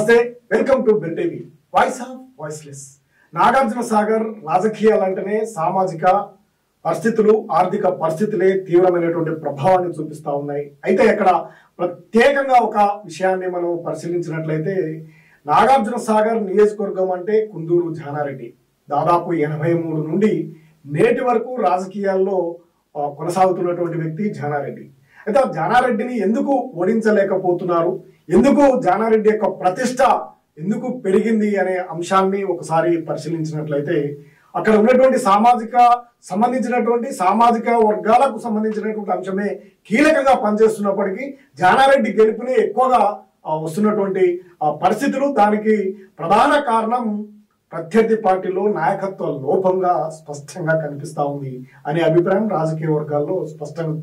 నమస్తే, welcome to Bell TV, voice of voiceless. Nagarjuna Sagar రాజకీయాలంటేనే సామాజిక పరిస్థితులు, ఆర్థిక పరిస్థితులే తీవ్రమైనటువంటి ప్రభావాన్ని చూపిస్తూ ఉన్నాయి. అయితే ఇక్కడ ప్రత్యేకంగా ఒక విషయాన్ని మనం పరిశీలించినట్లయితే, నాగార్జున సాగర్ నియోజకవర్గం అంటే కుందూరు జానారెడ్డి దాదాపు 83 నుండి నేటి వరకు రాజకీయాల్లో కొనసాగుతున్నటువంటి వ్యక్తి జానారెడ్డి. అయితే ఆ జానారెడ్డిని ఎందుకు ఓడించలేకపోతున్నారు, ఎందుకు జానారెడ్డి యొక్క ప్రతిష్ట ఎందుకు పెరిగింది అనే అంశాన్ని ఒకసారి పరిశీలించినట్లయితే, అక్కడ ఉన్నటువంటి సంబంధించినటువంటి సామాజిక వర్గాలకు సంబంధించినటువంటి అంశమే కీలకంగా పనిచేస్తున్నప్పటికీ జానారెడ్డి గెలుపుని ఎక్కువగా వస్తున్నటువంటి పరిస్థితులు, దానికి ప్రధాన కారణం ప్రత్యర్థి పార్టీలో నాయకత్వ లోపంగా స్పష్టంగా కనిపిస్తా ఉంది అనే అభిప్రాయం రాజకీయ వర్గాల్లో స్పష్టంగా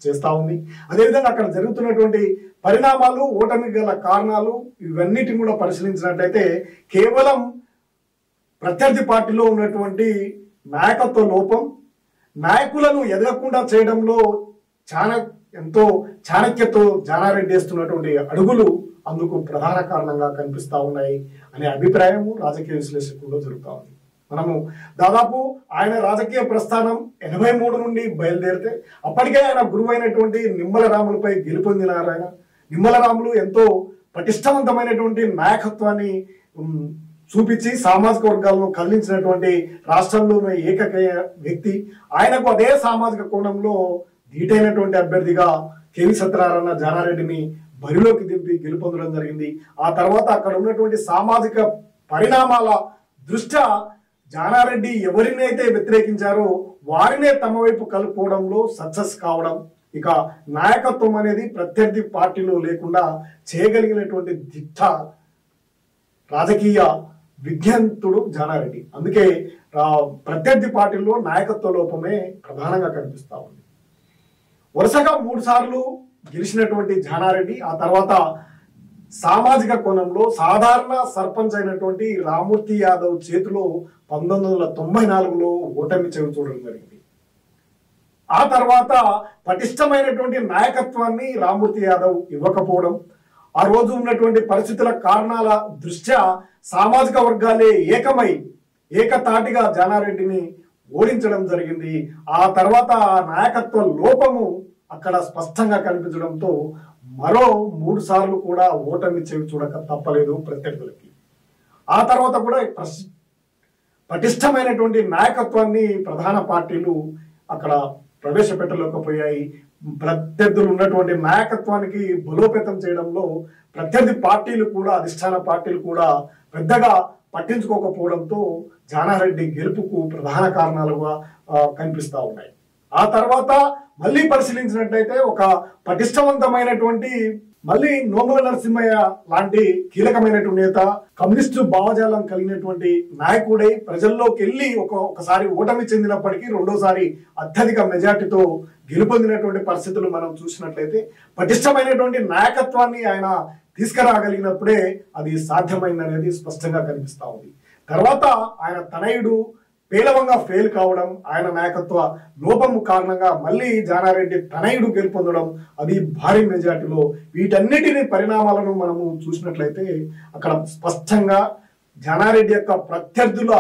చేస్తా ఉంది. అదేవిధంగా అక్కడ జరుగుతున్నటువంటి పరిణామాలు, ఓటమి గల కారణాలు, ఇవన్నిటిని కూడా పరిశీలించినట్లయితే కేవలం ప్రత్యర్థి పార్టీలో ఉన్నటువంటి నాయకత్వ లోపం, నాయకులను ఎదగకుండా చేయడంలో ఎంతో చాణక్యతో జానారెడ్డి వేస్తున్నటువంటి అడుగులు అందుకు ప్రధాన కారణంగా కనిపిస్తా ఉన్నాయి అనే అభిప్రాయం రాజకీయ విశ్లేషకుల్లో జరుగుతూ ఉంది. మనము దాదాపు ఆయన రాజకీయ ప్రస్థానం 83 నుండి బయలుదేరితే అప్పటికే ఆయన గురువైనటువంటి నిమ్మల రాములపై గెలుపొందినారు. ఆయన నిమ్మల రాములు ఎంతో పటిష్టవంతమైనటువంటి నాయకత్వాన్ని చూపించి సామాజిక వర్గాలను కదిలించినటువంటి రాష్ట్రంలోని ఏకైక వ్యక్తి. ఆయనకు అదే సామాజిక కోణంలో ధీటైనటువంటి అభ్యర్థిగా కేవీ సత్యనారాయణ జానారెడ్డిని బరిలోకి దింపి గెలుపొందడం జరిగింది. ఆ తర్వాత అక్కడ ఉన్నటువంటి సామాజిక పరిణామాల దృష్ట్యా జానారెడ్డి ఎవరినైతే వ్యతిరేకించారో వారినే తమ వైపు కలుపుకోవడంలో సక్సెస్ కావడం, ఇక నాయకత్వం అనేది ప్రత్యర్థి పార్టీలో లేకుండా చేయగలిగినటువంటి దిట్ట రాజకీయ విజ్ఞాంతుడు జానారెడ్డి. అందుకే ప్రత్యర్థి పార్టీలో నాయకత్వ లోపమే ప్రధానంగా కనిపిస్తా ఉంది. వరుసగా 3 సార్లు గెలిచినటువంటి జానారెడ్డి ఆ తర్వాత సామాజిక కోణంలో సాధారణ సర్పంచ్ అయినటువంటి రామ్మూర్తి యాదవ్ చేతిలో 1994లో ఓటమి చవి చూడడం జరిగింది. ఆ తర్వాత పటిష్టమైనటువంటి నాయకత్వాన్ని రామ్మూర్తి యాదవ్ ఇవ్వకపోవడం, ఆ రోజు ఉన్నటువంటి పరిస్థితుల కారణాల దృష్ట్యా సామాజిక వర్గాలే ఏకతాటిగా జానారెడ్డిని ఓడించడం జరిగింది. ఆ తర్వాత నాయకత్వ లోపము అక్కడ స్పష్టంగా కనిపించడంతో మరో 3 సార్లు కూడా ఓటమి చెవి చూడక తప్పలేదు ప్రత్యర్థులకి. ఆ తర్వాత కూడా పటిష్టమైనటువంటి నాయకత్వాన్ని ప్రధాన పార్టీలు అక్కడ ప్రవేశపెట్టలేకపోయాయి. ప్రత్యర్థులు ఉన్నటువంటి నాయకత్వానికి బలోపేతం చేయడంలో ప్రత్యర్థి పార్టీలు కూడా, అధిష్టాన పార్టీలు కూడా పెద్దగా పట్టించుకోకపోవడంతో జానారెడ్డి గెలుపుకు ప్రధాన కారణాలుగా కనిపిస్తూ ఉన్నాయి. ఆ తర్వాత మళ్ళీ పరిశీలించినట్లయితే ఒక పటిష్టవంతమైనటువంటి మళ్ళీ నోముల నరసింహయ్య లాంటి కీలకమైనటువంటి నేత, కమ్యూనిస్టు భావజాలం కలిగినటువంటి నాయకుడై ప్రజల్లోకి వెళ్ళి ఒకసారి ఓటమి చెందినప్పటికీ రెండోసారి అత్యధిక మెజార్టీతో గెలుపొందినటువంటి పరిస్థితులు మనం చూసినట్లయితే పటిష్టమైనటువంటి నాయకత్వాన్ని ఆయన తీసుకురాగలిగినప్పుడే అది సాధ్యమైందనేది స్పష్టంగా కనిపిస్తా ఉంది. తర్వాత ఆయన తనయుడు పేలవంగా ఫెయిల్ కావడం, ఆయన నాయకత్వ లోపము కారణంగా మళ్ళీ జానారెడ్డి తనయుడు గెలుపొందడం, అది భారీ మెజార్టీలో. వీటన్నిటిని పరిణామాలను మనము చూసినట్లయితే అక్కడ స్పష్టంగా జానారెడ్డి యొక్క ప్రత్యర్థుల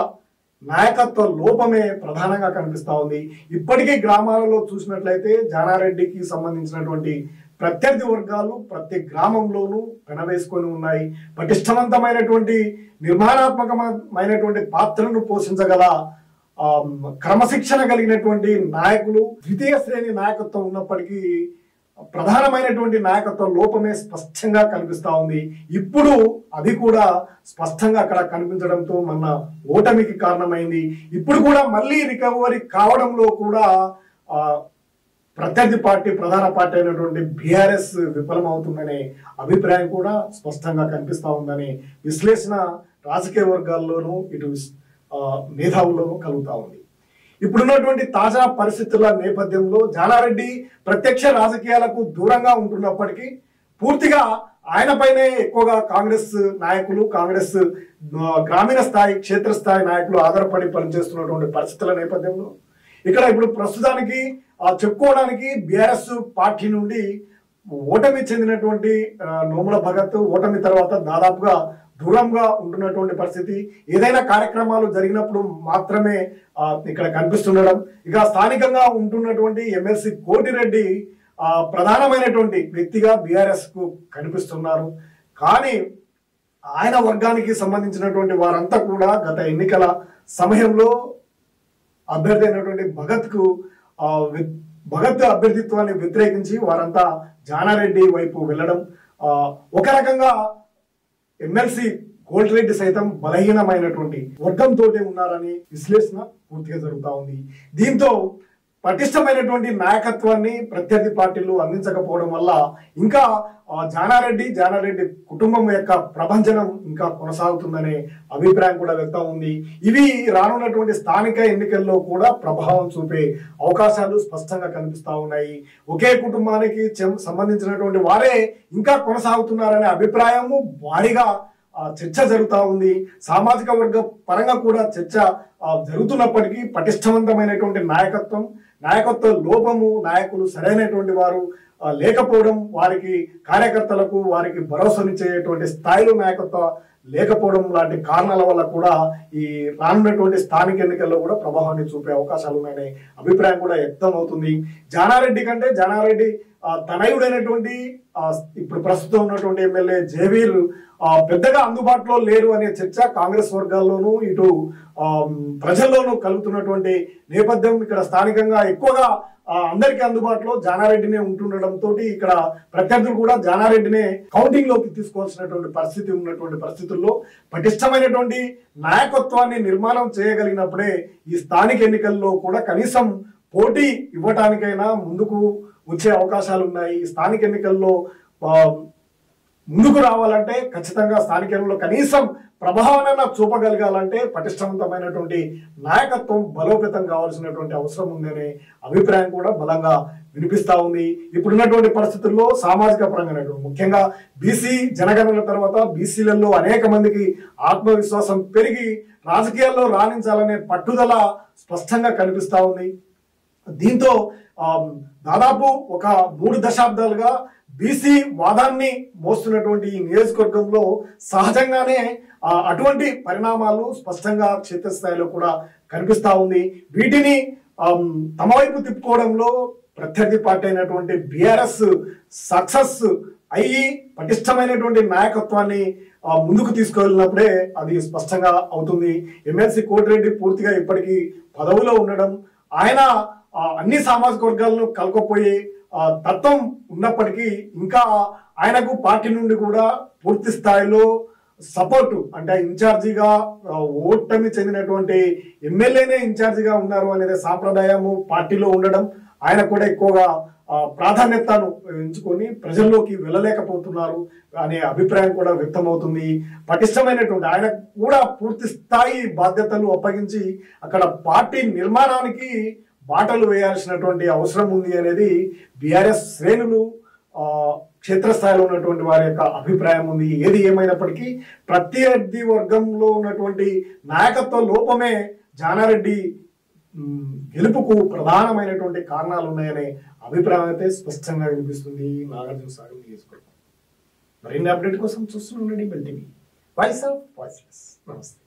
నాయకత్వ లోపమే ప్రధానంగా కనిపిస్తా ఉంది. ఇప్పటికీ గ్రామాలలో చూసినట్లయితే జానారెడ్డికి సంబంధించినటువంటి ప్రత్యర్థి వర్గాలు ప్రతి గ్రామంలోనూ పెనవేసుకొని ఉన్నాయి. పటిష్టవంతమైనటువంటి నిర్మాణాత్మకమైనటువంటి పాత్రను పోషించగల క్రమశిక్షణ కలిగినటువంటి నాయకులు, ద్వితీయ శ్రేణి నాయకత్వం ఉన్నప్పటికీ ప్రధానమైనటువంటి నాయకత్వ లోపమే స్పష్టంగా కనిపిస్తా ఉంది. ఇప్పుడు అది కూడా స్పష్టంగా అక్కడ కనిపించడంతో మన ఓటమికి కారణమైంది. ఇప్పుడు కూడా మళ్ళీ రికవరీ కావడంలో కూడా ప్రత్యర్థి పార్టీ, ప్రధాన పార్టీ అయినటువంటి బీఆర్ఎస్ విఫలమవుతుందనే అభిప్రాయం కూడా స్పష్టంగా కనిపిస్తా ఉందని విశ్లేషణ రాజకీయ వర్గాల్లోనూ ఇటు మేధావుల్లోనూ కలుగుతా ఉంది. ఇప్పుడున్నటువంటి తాజా పరిస్థితుల నేపథ్యంలో జానారెడ్డి ప్రత్యక్ష రాజకీయాలకు దూరంగా ఉంటున్నప్పటికీ పూర్తిగా ఆయనపైనే ఎక్కువగా కాంగ్రెస్ నాయకులు, కాంగ్రెస్ గ్రామీణ స్థాయి, క్షేత్రస్థాయి నాయకులు ఆధారపడి పనిచేస్తున్నటువంటి పరిస్థితుల నేపథ్యంలో ఇక్కడ ఇప్పుడు ప్రస్తుతానికి చెప్పుకోవడానికి బీఆర్ఎస్ పార్టీ నుండి ఓటమి చెందినటువంటి నోముల భగత్ ఓటమి తర్వాత దాదాపుగా దూరంగా ఉంటున్నటువంటి పరిస్థితి, ఏదైనా కార్యక్రమాలు జరిగినప్పుడు మాత్రమే ఇక్కడ కనిపిస్తుండడం. ఇక స్థానికంగా ఉంటున్నటువంటి ఎమ్మెల్సీ కోటిరెడ్డి ప్రధానమైనటువంటి వ్యక్తిగా బీఆర్ఎస్ కు కనిపిస్తున్నారు. కానీ ఆయన వర్గానికి సంబంధించినటువంటి వారంతా కూడా గత ఎన్నికల సమయంలో అభ్యర్థి అయినటువంటి భగత్ అభ్యర్థిత్వాన్ని వ్యతిరేకించి వారంతా జానారెడ్డి వైపు వెళ్ళడం, ఒక రకంగా ఎమ్మెల్సీ కోటిరెడ్డి సైతం బలహీనమైనటువంటి వర్గంతో ఉన్నారని విశ్లేషణ పూర్తిగా జరుగుతూ ఉంది. దీంతో పటిష్టమైనటువంటి నాయకత్వాన్ని ప్రత్యర్థి పార్టీలు అందించకపోవడం వల్ల ఇంకా జానారెడ్డి కుటుంబం యొక్క ప్రభంజనం ఇంకా కొనసాగుతుందనే అభిప్రాయం కూడా వ్యక్తం ఉంది. ఇవి రానున్నటువంటి స్థానిక ఎన్నికల్లో కూడా ప్రభావం చూపే అవకాశాలు స్పష్టంగా కనిపిస్తా ఉన్నాయి. ఒకే కుటుంబానికి సంబంధించినటువంటి వారే ఇంకా కొనసాగుతున్నారనే అభిప్రాయము భారీగా చర్చ జరుగుతూ ఉంది. సామాజిక వర్గ పరంగా కూడా చర్చ జరుగుతున్నప్పటికీ పటిష్టవంతమైనటువంటి నాయకత్వ లోపము, నాయకులు సరైనటువంటి వారు లేకపోవడం, వారికి కార్యకర్తలకు వారికి భరోసానిచ్చేటువంటి స్థాయిలో నాయకత్వం లేకపోవడం లాంటి కారణాల వల్ల కూడా ఈ రానున్నటువంటి స్థానిక ఎన్నికల్లో కూడా ప్రభావాన్ని చూపే అవకాశాలు ఉన్నాయనే అభిప్రాయం కూడా వ్యక్తం అవుతుంది. జానారెడ్డి తనయుడైనటువంటి ఇప్పుడు ప్రస్తుతం ఉన్నటువంటి ఎమ్మెల్యే జయవీర్ పెద్దగా అందుబాటులో లేరు అనే చర్చ కాంగ్రెస్ వర్గాల్లోనూ ఇటు ప్రజల్లోనూ కలుగుతున్నటువంటి నేపథ్యం. ఇక్కడ స్థానికంగా ఎక్కువగా అందరికీ అందుబాటులో జానారెడ్డినే ఉంటుండడంతో ఇక్కడ ప్రత్యర్థులు కూడా జానారెడ్డినే కౌంటింగ్ లోకి తీసుకోవాల్సినటువంటి పరిస్థితి ఉన్నటువంటి పరిస్థితుల్లో పటిష్టమైనటువంటి నాయకత్వాన్ని నిర్మాణం చేయగలిగినప్పుడే ఈ స్థానిక ఎన్నికల్లో కూడా కనీసం పోటీ ఇవ్వటానికైనా ముందుకు వచ్చే అవకాశాలు ఉన్నాయి. స్థానిక ఎన్నికల్లో ముందుకు రావాలంటే ఖచ్చితంగా స్థానిక ఎన్నికల్లో కనీసం ప్రభావాన్ని చూపగలగాలంటే పటిష్టవంతమైనటువంటి నాయకత్వం బలోపేతం కావాల్సినటువంటి అవసరం ఉందనే అభిప్రాయం కూడా బలంగా వినిపిస్తా ఉంది. ఇప్పుడున్నటువంటి పరిస్థితుల్లో సామాజిక పరంగా ముఖ్యంగా బీసీ జనగణన తర్వాత బీసీలలో అనేక మందికి ఆత్మవిశ్వాసం పెరిగి రాజకీయాల్లో రాణించాలనే పట్టుదల స్పష్టంగా కనిపిస్తా ఉంది. దీంతో దాదాపు ఒక 3 దశాబ్దాలుగా బీసీ వాదాన్ని మోస్తున్నటువంటి ఈ నియోజకవర్గంలో సహజంగానే అటువంటి పరిణామాలు స్పష్టంగా క్షేత్రస్థాయిలో కూడా కనిపిస్తా ఉంది. వీటిని తమ వైపు తిప్పుకోవడంలో ప్రత్యర్థి పార్టీ అయినటువంటి బీఆర్ఎస్ సక్సెస్ అయ్యి పటిష్టమైనటువంటి నాయకత్వాన్ని ముందుకు తీసుకెళ్ళినప్పుడే అది స్పష్టంగా అవుతుంది. ఎమ్మెల్సీ కోటిరెడ్డి పూర్తిగా ఇప్పటికీ పదవిలో ఉండడం, ఆయన అన్ని సామాజిక వర్గాలను కలకపోయే తత్వం ఉన్నప్పటికీ ఇంకా ఆయనకు పార్టీ నుండి కూడా పూర్తి స్థాయిలో సపోర్టు, అంటే ఇన్ఛార్జిగా ఓటమి చెందినటువంటి ఎమ్మెల్యేనే ఇన్ఛార్జిగా ఉన్నారు అనేది సాంప్రదాయము పార్టీలో ఉండడం, ఆయన కూడా ఎక్కువగా ప్రాధాన్యతను ఎంచుకొని ప్రజల్లోకి వెళ్ళలేకపోతున్నారు అనే అభిప్రాయం కూడా వ్యక్తమవుతుంది. పటిష్టమైనటువంటి ఆయన కూడా పూర్తి స్థాయి బాధ్యతలు అప్పగించి అక్కడ పార్టీ నిర్మాణానికి బాటలు వేయాల్సినటువంటి అవసరం ఉంది అనేది బీఆర్ఎస్ శ్రేణులు క్షేత్రస్థాయిలో ఉన్నటువంటి వారి యొక్క అభిప్రాయం ఉంది. ఏది ఏమైనప్పటికీ ప్రత్యర్థి వర్గంలో ఉన్నటువంటి నాయకత్వ లోపమే జానారెడ్డి గెలుపుకు ప్రధానమైనటువంటి కారణాలు ఉన్నాయనే అభిప్రాయం అయితే స్పష్టంగా వినిపిస్తుంది నాగార్జునసాగర్ నియోజకవర్గం. మరిన్ని అప్డేట్ కోసం చూస్తూనే ఉండండి bell TV. Voice of voiceless. నమస్తే.